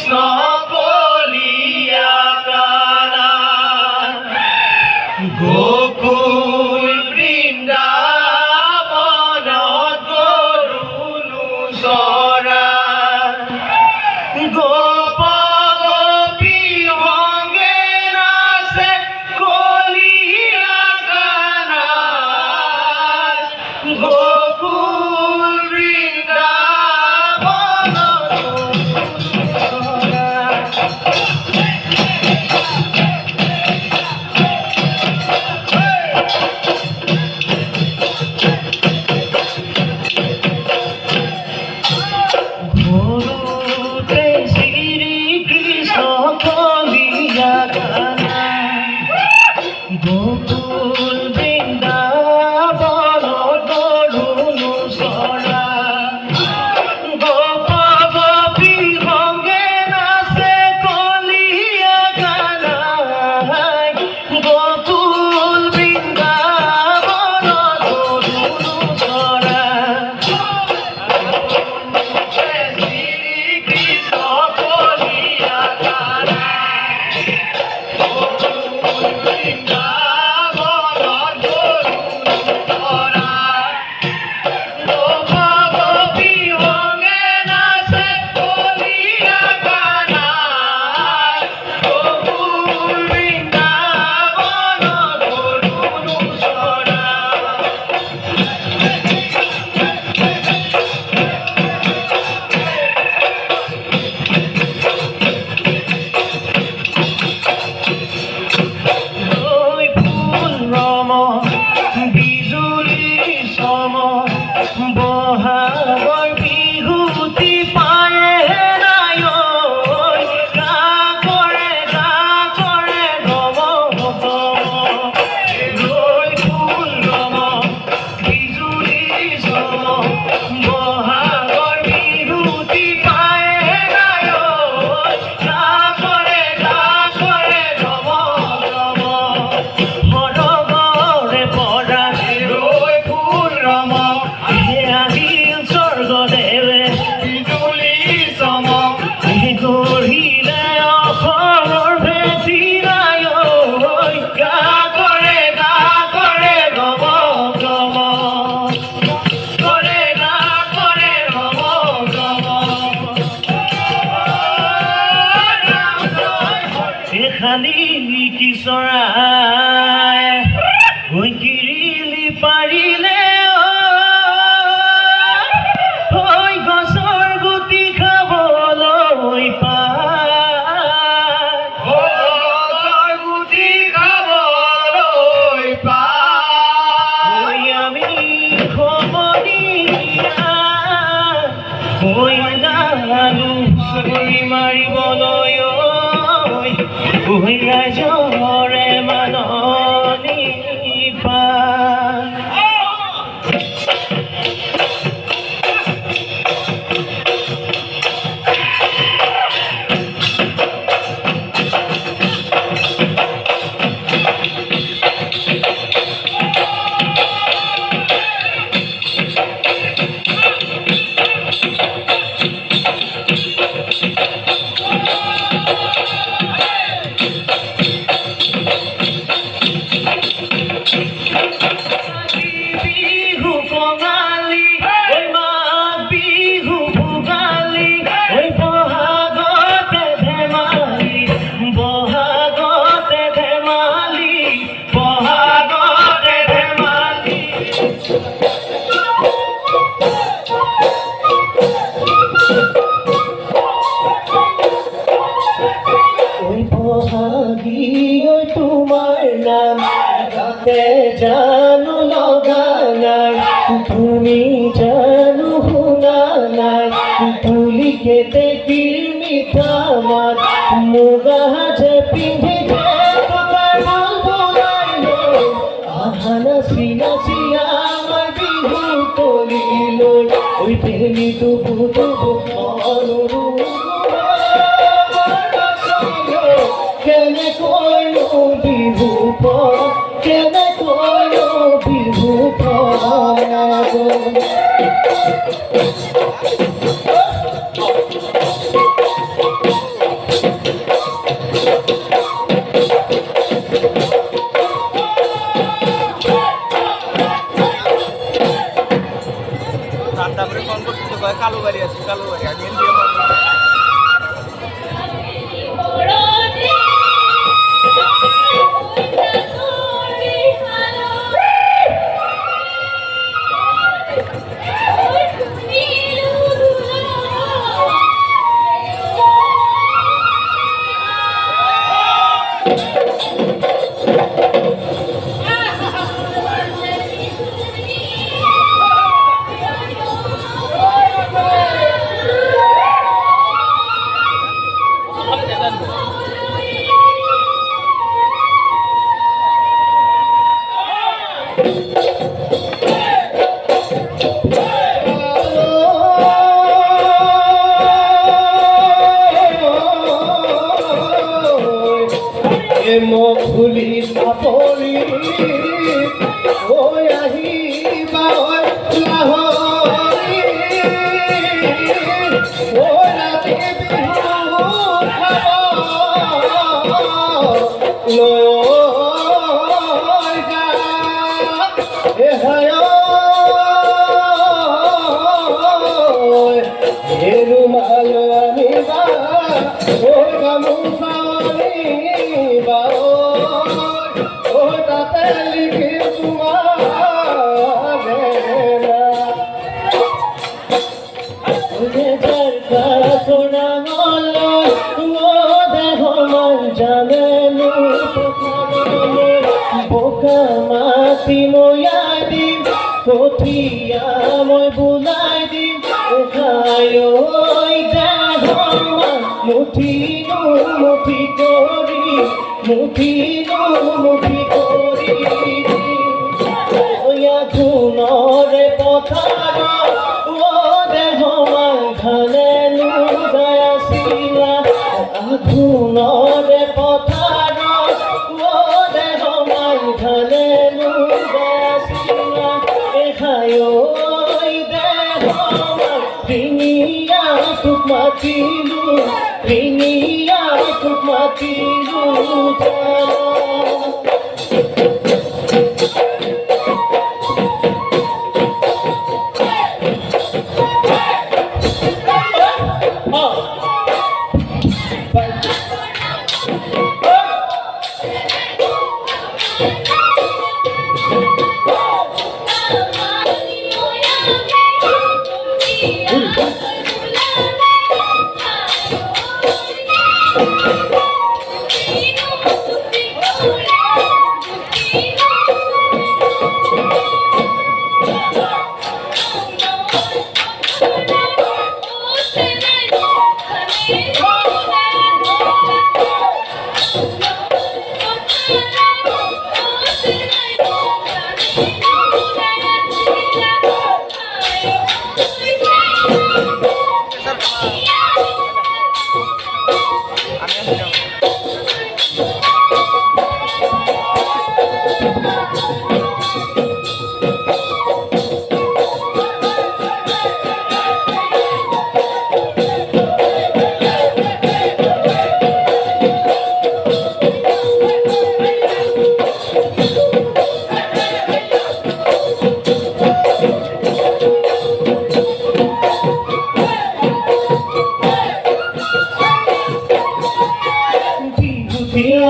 কৃষ্ণ কলিয়া কানা গোকুল বৃন্দাবনত গৰুলো চৰা গোপ গোপী সঙ্গে নাচে কলিয়া কানা গোকুল বৃন্দাবনত গুরুতে শ্রীকৃষ্ণ কলিয়া কানা গোকুল বৃন্দাবনত গৰুলো চৰা গোপ গোপী সঙ্গে নাচে কলিয়া কানা গোকুল বৃন্দাবনত গৰুলো চৰা শ্রীকৃষ্ণ কলিয়া কানা গোকুল বৃন্দাবনত গৰুলো চৰা গোপ গোপী সঙ্গে নাচে কলিয়া কানা গোকুল বৃন্দাবনত গৰুলো চৰা ঐ ফুল ৰম বিজুলী চম বহাগৰ বিহুতি পায়ে নাই ঐ গা কৰে গম ঐ ফুল ৰম বিজুলী চম বহাগৰ বিহুতি পায়ে নাই ঐ গা কৰে গম সৰগৰে পৰা ৰৈ ফুল ৰম আহিল স্বৰ্গদেৱে বিজুলী চম গঢ়িলে অসমৰ ভেটি নাই ঐ গা কৰে গম কৰে গম এখানি কি চৰাই ঐ কিৰিলি পাৰিলে ঐ গছৰ গুটি খাবলৈ পায় গছৰ গুটি খাবলৈ পায় আমি সমনীয়া জানো চুৰি মাৰিবলৈ ৰাইজৰে মাননি পায় বিহু কঙালী ঐ মাঘ বিহু ভোগালী ঐ বহাগতে ধেমালি বহাগতে ধেমালি ঐ বহাগী ঐ তোমাৰ নাম গাতে জানো লগা নাই তুমি জানো শুনা নাই তুলিকে দেখিৰ মিঠা মাত মুগা যে পিন্ধি আহা নাচি নাচি আমাৰ বিহু তলিলৈ ঐ পেলি দুবু অনুৰূপ কেনেকৈনো বিহু পৰাব মোক ভুলি চাপৰি ঐ আহিবা ঐ লাহৰি ঐ ৰাতি বিহু খাব লৈ যা এহায় ৰুমাল আনিবা ঐ গামোচা আনিবা ঐ তাতে লিখি তোমাৰ বোকা মাতি ময়াই দিম কঠীয়া মই বোলাই দিম মুঠিনো মুঠি কৰি ধুনৰে পথাৰ দেহমান ধানে লুগাই আছিলা ধুনৰে পথাৰ দেহমান ধানে লুগাই আছিলা এখায় দেহমান ৰিঙিয়া তোক মাতিলো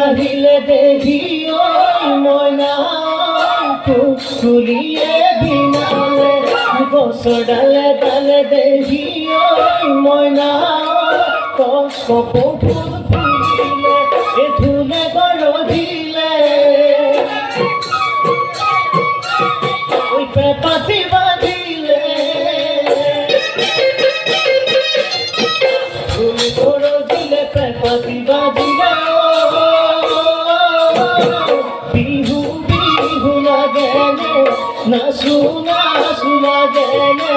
আহিলে দেহি মইনা কুলিয়ে বিনালে গছৰ ডালে ডালে দেহি মইনা কপৌ ফুল ফুলিলে ধুলে গৰধিলে পেপাতি বাজিলে ধুল গৰধিলে পেপাতি বাজিলে নাচু নাচু লাগেনে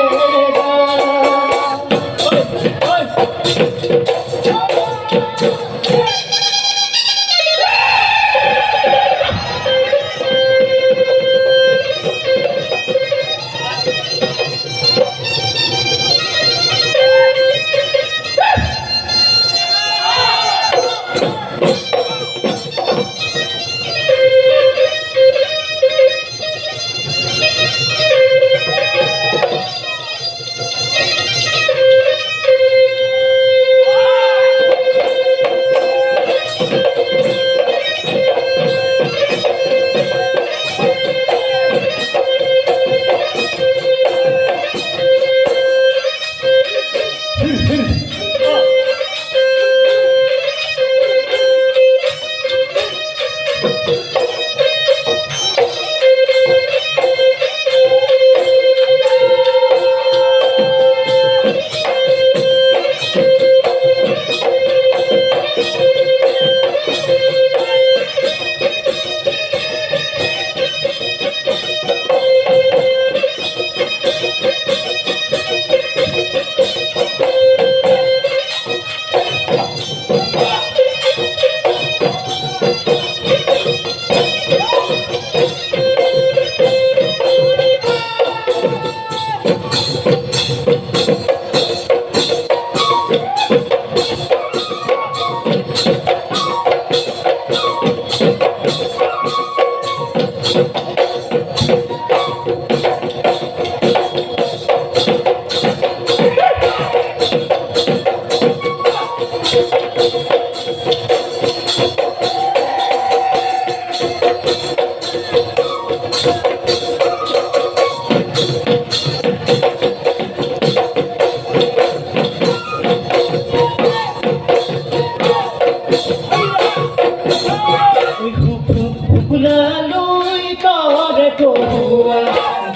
Lui tore tohua,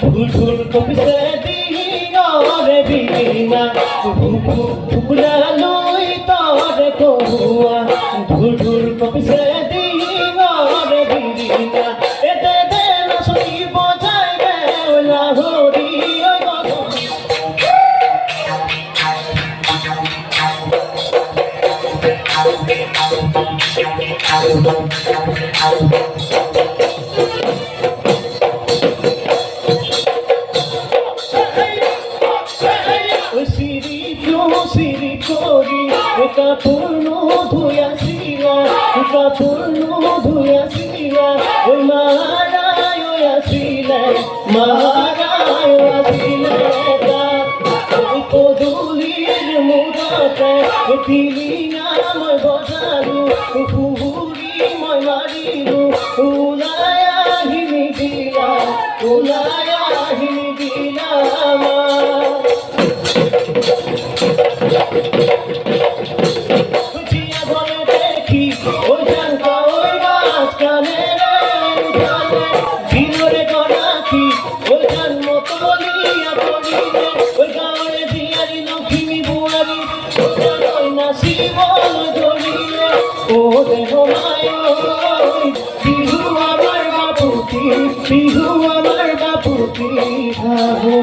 dhul kopise dinore bina. Lui tore tohua, dhul kopise dinore bina. Ete dena suni bojai beula hori ogo. Siri kori, kapur nu dhuya sila, oi maharayo asile, oi kodulir murate, tilinya moi bojaru, kuhuri moi mariru, ulaya hini dila ma. Kuchiya bole dekhi, oi janka oi maskane re ujale, dinore goraki, oi janmo toliya toline, oi gaore diyari lokhimi buari, oi nasibon jorile, o deho mayoi, bihu amar baputi khabo.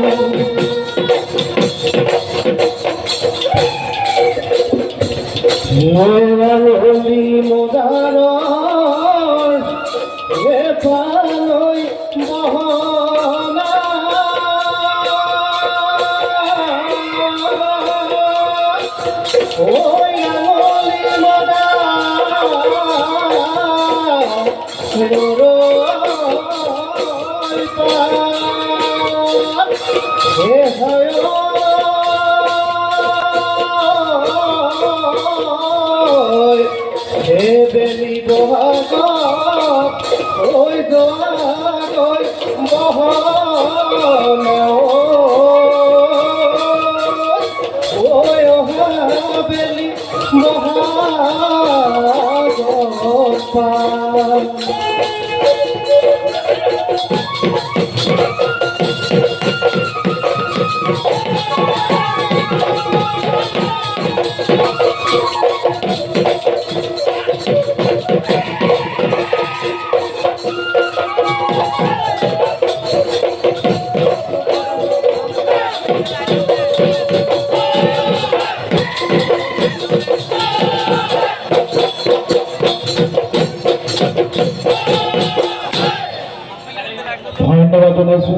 Holy Modaron, Epaloi Mohana. Holy Modaron, Beli bohaga, oi doagoi bohana, oi oha beli bohaga. ধন্যবাদ।